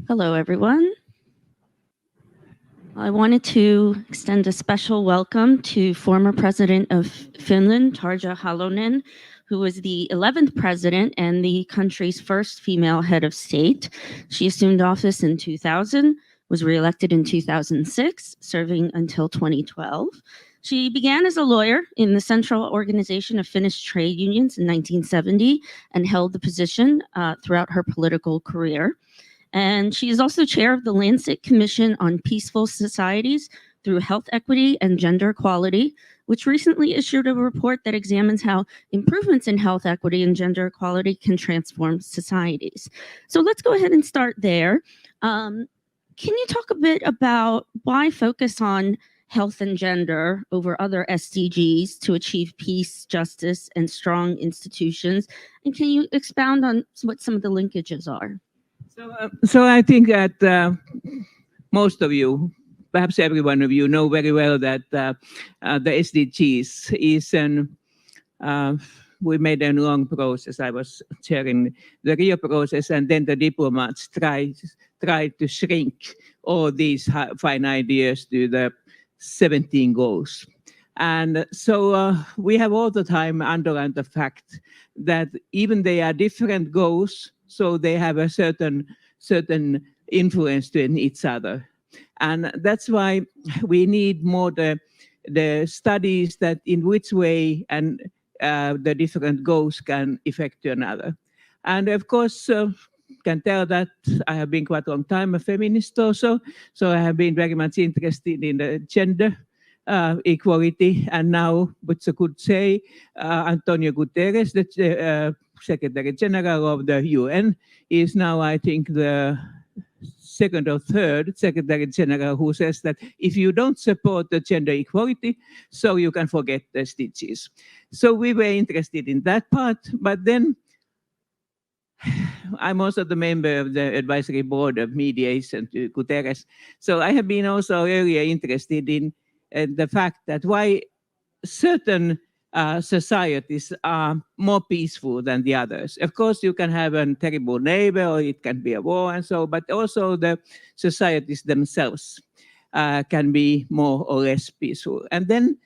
Hello, everyone. I wanted to extend a special welcome to former President of Finland, Tarja Halonen, who was the 11th president and the country's first female head of state. She assumed office in 2000, was reelected in 2006, serving until 2012. She began as a lawyer in the Central Organization of Finnish Trade Unions in 1970 and held the position throughout her political career. And she is also chair of the Lancet Commission on Peaceful Societies through Health Equity and Gender Equality, which recently issued a report that examines how improvements in health equity and gender equality can transform societies. So let's go ahead and start there. Can you talk a bit about why focus on health and gender over other SDGs to achieve peace, justice, and strong institutions? And can you expound on what some of the linkages are? So I think that most of you, perhaps every one of you, know very well that the SDGs is we made a long process. I was chairing the Rio process, and then the diplomats tried to shrink all these fine ideas to the 17 goals. And so we have all the time underlined the fact that even they are different goals, so they have a certain influence in each other. And that's why we need more the studies that in which way and the different goals can affect another. And of course, can tell that I have been quite a long time a feminist also, so I have been very much interested in the gender equality. And now, which I could say, Antonio Guterres, the Secretary General of the UN, is now, I think, the second or third Secretary General who says that if you don't support the gender equality, so you can forget the SDGs. So we were interested in that part, but then I'm also the member of the advisory board of mediation to Guterres. So I have been also earlier interested in the fact that why certain societies are more peaceful than the others. Of course, you can have a terrible neighbor, or it can be a war and so, but also the societies themselves can be more or less peaceful. And then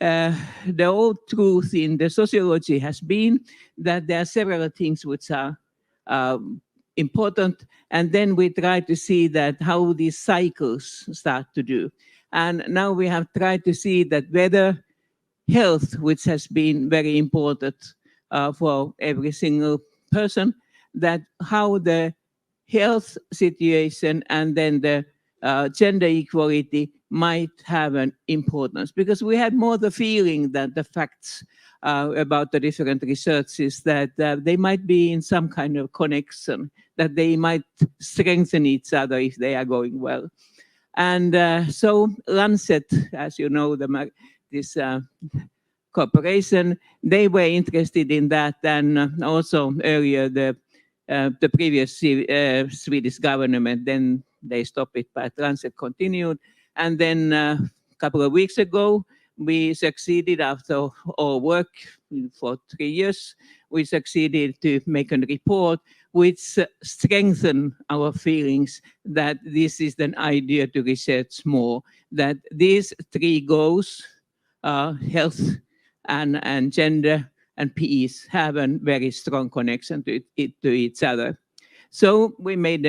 the old truth in the sociology has been that there are several things which are important, and then we try to see that how these cycles start to do. And now we have tried to see that whether health, which has been very important for every single person, that how the health situation and then the gender equality might have an importance, because we had more the feeling that the facts about the different researches that they might be in some kind of connection, that they might strengthen each other if they are going well. And so Lancet, as you know, this corporation, they were interested in that, and also earlier the previous Swedish government, then they stopped it, but Lancet continued. And then a couple of weeks ago, we succeeded after our work for 3 years, we succeeded to make a report which strengthened our feelings that this is an idea to research more, that these three goals, health and gender and peace, have a very strong connection to each other. So we made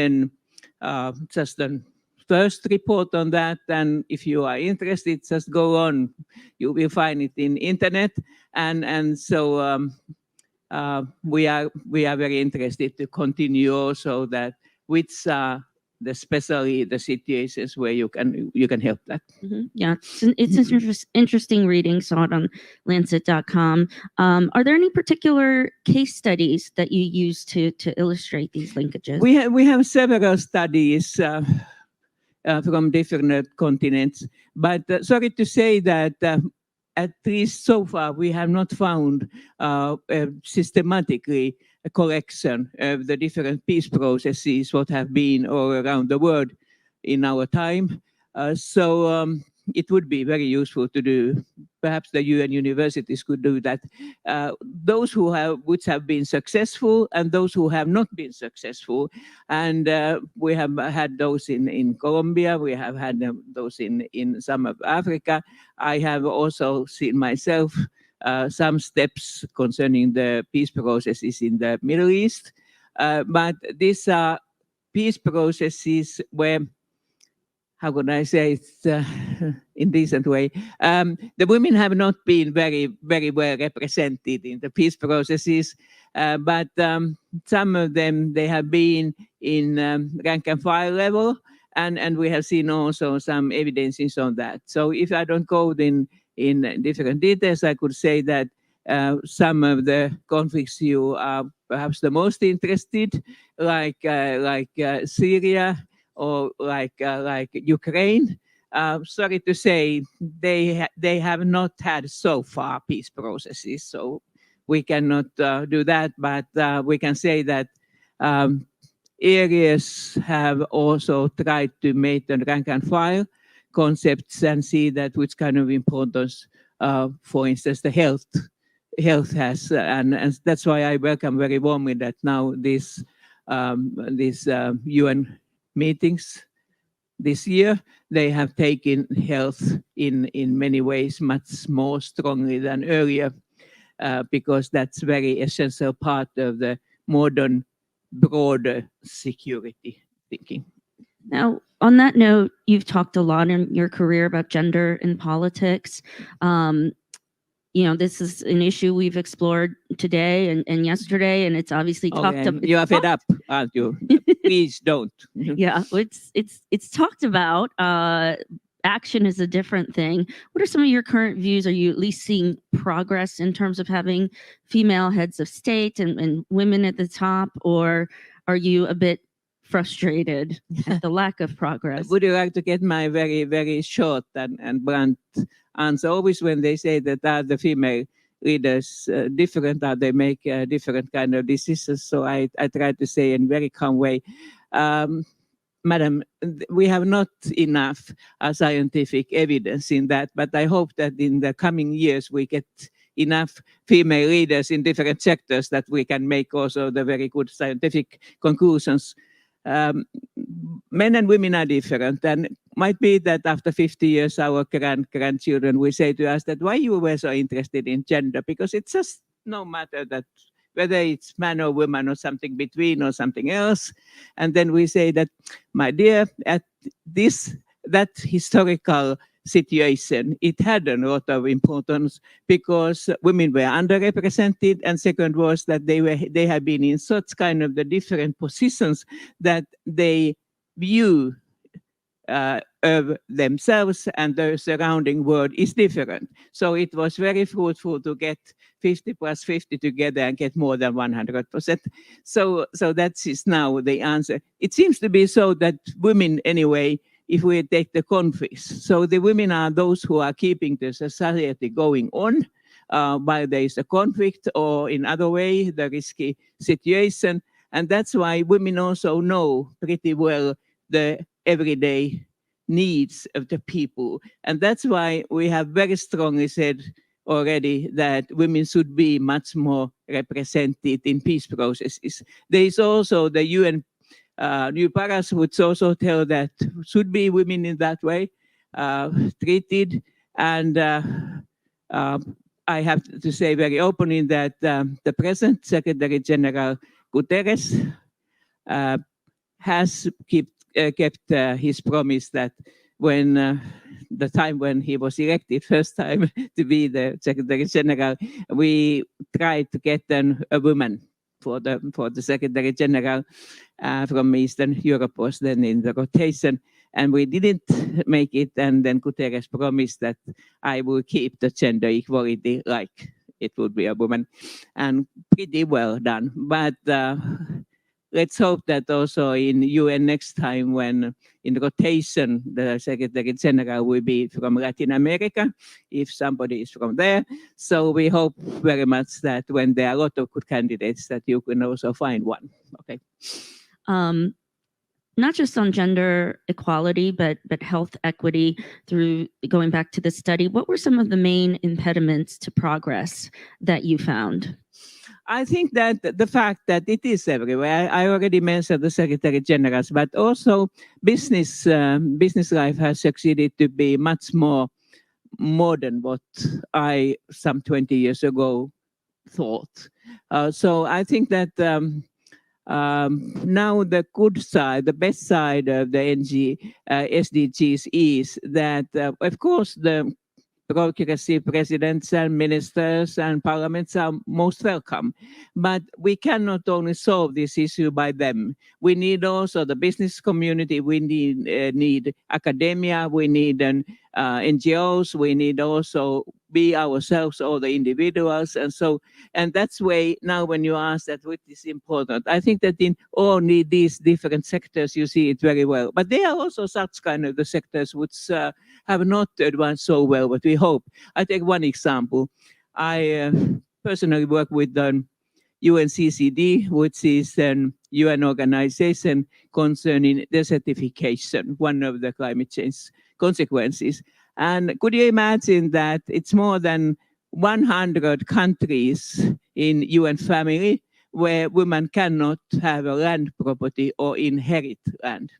just a first report on that, and if you are interested, just go on. You will find it in internet, and so we are very interested to continue also that which are especially the situations where you can help that. Yeah, it's interesting reading. Saw it on Lancet.com. Are there any particular case studies that you use to illustrate these linkages? We have several studies from different continents, but sorry to say that at least so far we have not found systematically a collection of the different peace processes what have been all around the world in our time. So it would be very useful to do. Perhaps the UN universities could do that. Those which have been successful and those who have not been successful, and we have had those in Colombia. We have had those in some of Africa. I have also seen myself some steps concerning the peace processes in the Middle East, but these are peace processes where, how could I say it in decent way? The women have not been very well represented in the peace processes, but some of them, they have been in rank and file level, and we have seen also some evidences on that. So if I don't go in different details, I could say that some of the conflicts you are perhaps the most interested, like Syria, or like Ukraine. Sorry to say, they have not had so far peace processes, so we cannot do that. But we can say that areas have also tried to make the rank and file concepts and see that which kind of importance, for instance, the health has, and that's why I welcome very warmly that now this UN meetings this year, they have taken health in many ways much more strongly than earlier, because that's very essential part of the modern broader security thinking. Now, on that note, you've talked a lot in your career about gender in politics. This is an issue we've explored today and yesterday, and it's obviously talked about. You are fed up, aren't you? Please don't. Yeah, it's talked about. Action is a different thing. What are some of your current views? Are you at least seeing progress in terms of having female heads of state and women at the top, or are you a bit frustrated at the lack of progress? Would you like to get my very, very short and blunt answer? Always when they say that are the female leaders different, or they make different kind of decisions. So I try to say in very calm way, Madam, we have not enough scientific evidence in that, but I hope that in the coming years we get enough female leaders in different sectors that we can make also the very good scientific conclusions. Men and women are different, and might be that after 50 years our grandchildren will say to us that why you were so interested in gender, because it's just no matter that whether it's man or woman or something between or something else. And then we say that, my dear, at that historical situation, it had a lot of importance because women were underrepresented, and second was that they have been in such kind of the different positions that they view of themselves and the surrounding world is different. So it was very fruitful to get 50 plus 50 together and get more than 100%. So that is now the answer. It seems to be so that women, anyway, if we take the conflicts, so the women are those who are keeping the society going on while there is a conflict or in other way, the risky situation. And that's why women also know pretty well the everyday needs of the people. And that's why we have very strongly said already that women should be much more represented in peace processes. There is also the UN New Paras would also tell that should be women in that way treated. And I have to say very openly that the present Secretary General Guterres has kept his promise that when the time when he was elected first time to be the Secretary General, we tried to get a woman for the Secretary General from Eastern Europe was then in the rotation, and we didn't make it. And then Guterres promised that I will keep the gender equality like it would be a woman, and pretty well done. But let's hope that also in UN next time, when in rotation the Secretary General will be from Latin America, if somebody is from there. So we hope very much that when there are a lot of good candidates, that you can also find one. Okay. not just on gender equality, but health equity through going back to the study. What were some of the main impediments to progress that you found? I think that the fact that it is everywhere, I already mentioned the Secretary Generals, but also business life has succeeded to be much more than what I some 20 years ago thought. So I think that now the good side, the best side of the SDGs is that, of course, the progressive presidents and ministers and parliaments are most welcome. But we cannot only solve this issue by them. We need also the business community, we need academia, we need NGOs, we need also be ourselves, all the individuals. And that's why now when you ask that what is important, I think that in all these different sectors, you see it very well. But there are also such kind of the sectors which have not advanced so well, but we hope. I take one example. I personally work with the UNCCD, which is an UN organization concerning desertification, one of the climate change consequences. And could you imagine that it's more than 100 countries in UN family where women cannot have a land property or inherit land?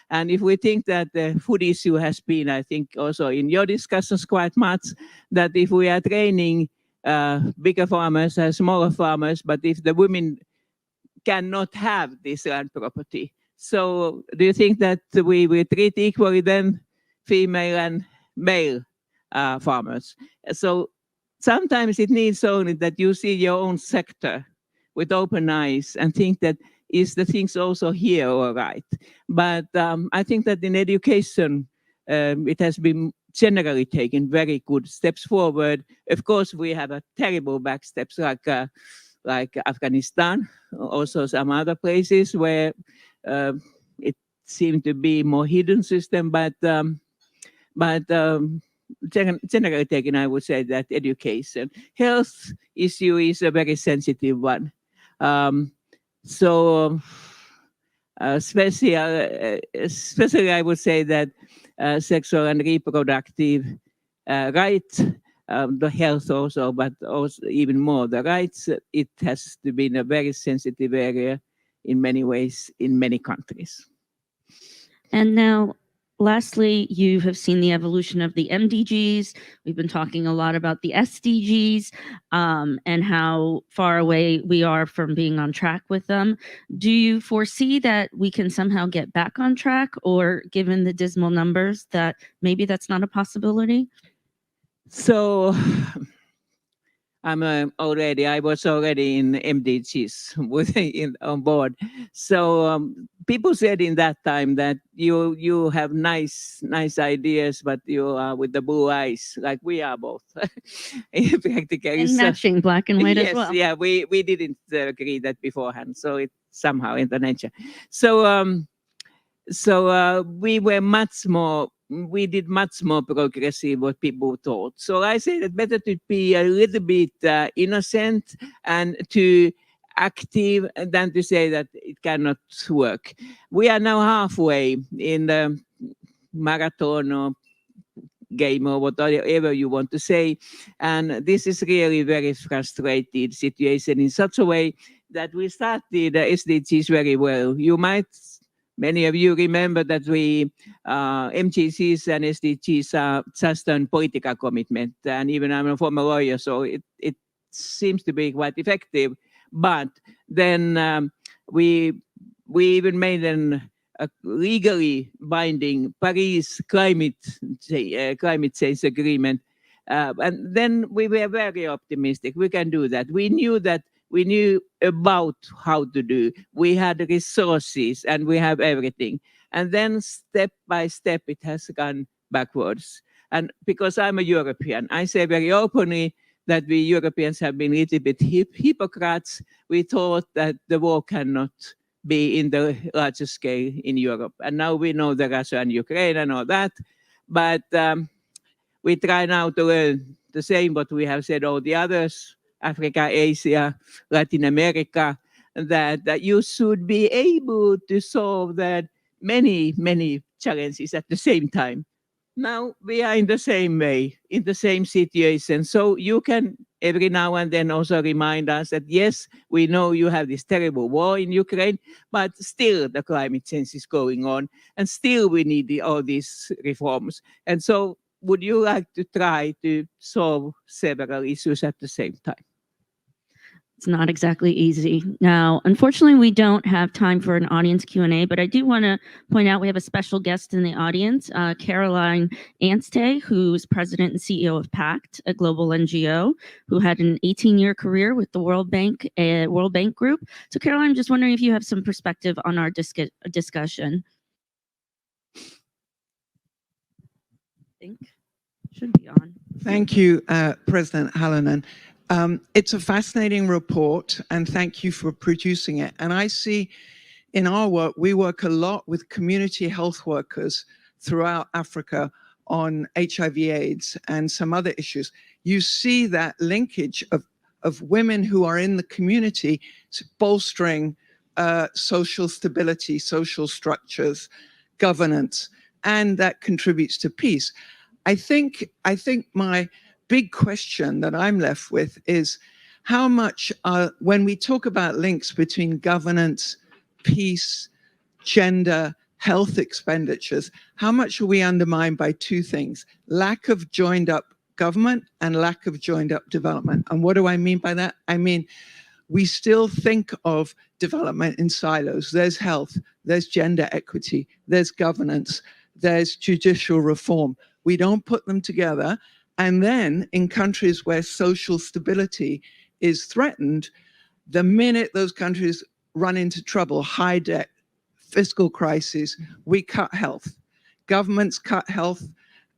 And if we think that the food issue has been, I think also in your discussions quite much, that if we are training bigger farmers and smaller farmers, but if the women cannot have this land property, so do you think that we will treat equally then female and male farmers? So sometimes it needs only that you see your own sector with open eyes and think that is the things also here all right. But I think that in education, it has been generally taken very good steps forward. Of course, we have a terrible back steps like Afghanistan, also some other places where it seemed to be more hidden system. But generally taken, I would say that education, health issue is a very sensitive one. Um, so especially I would say that sexual and reproductive rights, the health also, but also even more the rights, it has to be in a very sensitive area in many ways in many countries. And now, lastly, you have seen the evolution of the MDGs. We've been talking a lot about the SDGs and how far away we are from being on track with them. Do you foresee that we can somehow get back on track, or given the dismal numbers, that maybe that's not a possibility? So I was already in MDGs on board. So people said in that time that you have nice ideas, but you are with the blue eyes, like we are both. Practically. And matching black and white yes, as well. yeah, we didn't agree that beforehand, so it's somehow in the nature. So we were much more, we did much more progressive what people thought. So I say that better to be a little bit innocent and to active than to say that it cannot work. We are now halfway in the marathon or game or whatever you want to say. And this is really very frustrated situation in such a way that we started the SDGs very well. Many of you remember that we MGCs and SDGs are just a political commitment, and even I'm a former lawyer, so it seems to be quite effective. But then we even made a legally binding Paris climate change agreement, and then we were very optimistic. We can do that. We knew about how to do. We had resources and we have everything. And then step by step, it has gone backwards. And because I'm a European, I say very openly that we Europeans have been a little bit hypocrites. We thought that the war cannot be in the larger scale in Europe. And now we know the Russia and Ukraine and all that. But we try now to learn the same what we have said all the others, Africa, Asia, Latin America, that you should be able to solve that many challenges at the same time. Now we are in the same way, in the same situation. So you can every now and then also remind us that yes, we know you have this terrible war in Ukraine, but still the climate change is going on, and still we need all these reforms. And so, would you like to try to solve several issues at the same time? It's not exactly easy. Now, unfortunately, we don't have time for an audience Q&A, but I do want to point out we have a special guest in the audience, Caroline Anstey, who's president and CEO of PACT, a global NGO, who had an 18-year career with the World Bank Group. So, Caroline, I'm just wondering if you have some perspective on our discussion. I think should be on. Thank you, President Halonen. It's a fascinating report, and thank you for producing it. And I see in our work, we work a lot with community health workers throughout Africa on HIV/AIDS and some other issues. You see that linkage of women who are in the community bolstering social stability, social structures, governance, and that contributes to peace. I think my big question that I'm left with is how much, when we talk about links between governance, peace, gender, health expenditures, how much are we undermined by two things: lack of joined up government and lack of joined up development? And what do I mean by that? I mean, we still think of development in silos. There's health, there's gender equity, there's governance, there's judicial reform. We don't put them together. And then in countries where social stability is threatened, the minute those countries run into trouble, high debt, fiscal crises, we cut health. Governments cut health,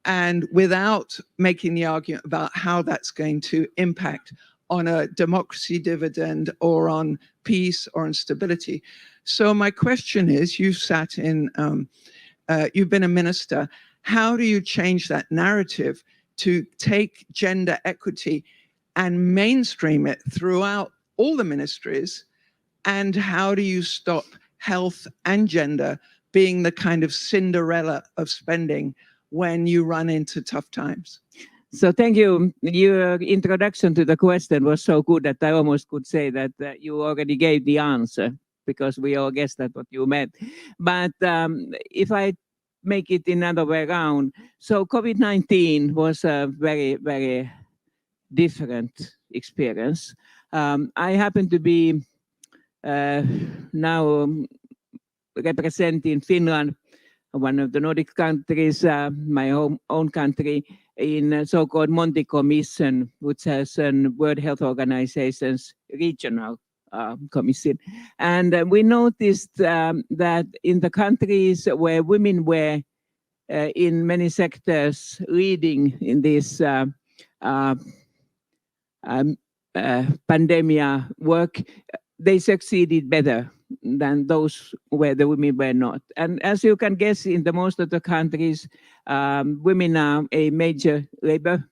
and without making the argument about how that's going to impact on a democracy dividend or on peace or on stability. So my question is, you've been a minister. How do you change that narrative to take gender equity and mainstream it throughout all the ministries? And how do you stop health and gender being the kind of Cinderella of spending when you run into tough times? So thank you. Your introduction to the question was so good that I almost could say that you already gave the answer, because we all guessed that what you meant. But if I make it another way around, so COVID-19 was a very, very different experience. I happen to be now representing Finland, one of the Nordic countries, my own country, in a so-called Monti Commission, which has a World Health Organization's regional commission. And we noticed that in the countries where women were in many sectors leading in this pandemic work, they succeeded better than those where the women were not. And as you can guess, in the most of the countries, women are a major labor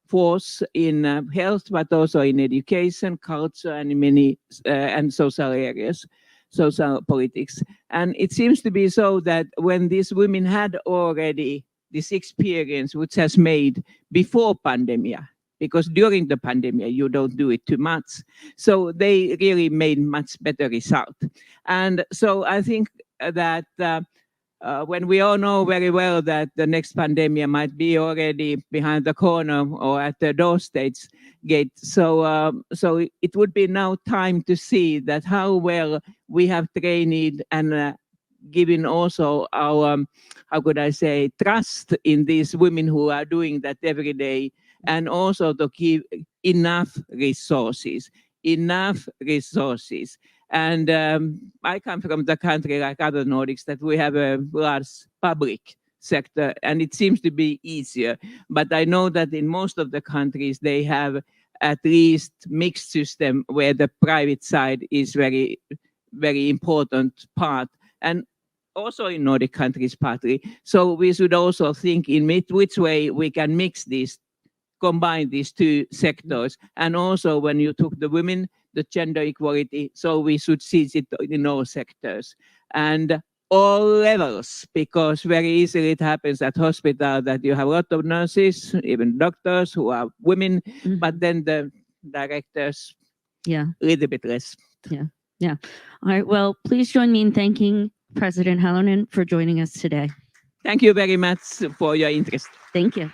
force in health, but also in education, culture, and in many and social areas, social politics. And it seems to be so that when these women had already this experience, which has made before pandemic, because during the pandemic, you don't do it too much. So they really made much better result. And so I think that when we all know very well that the next pandemic might be already behind the corner or at the doorstep gate, so it would be now time to see that how well we have trained and given also our, how could I say, trust in these women who are doing that every day, and also to give enough resources. And I come from the country, like other Nordics, that we have a large public sector, and it seems to be easier. But I know that in most of the countries, they have at least mixed system where the private side is very, very important part. And also in Nordic countries partly. So we should also think in which way we can mix these, combine these two sectors. And also when you took the women, the gender equality, so we should see it in all sectors. And all levels, because very easily it happens at hospital that you have a lot of nurses, even doctors who are women, but then the directors Yeah. a little bit less. All right. Well, please join me in thanking President Halonen for joining us today. Thank you very much for your interest. Thank you.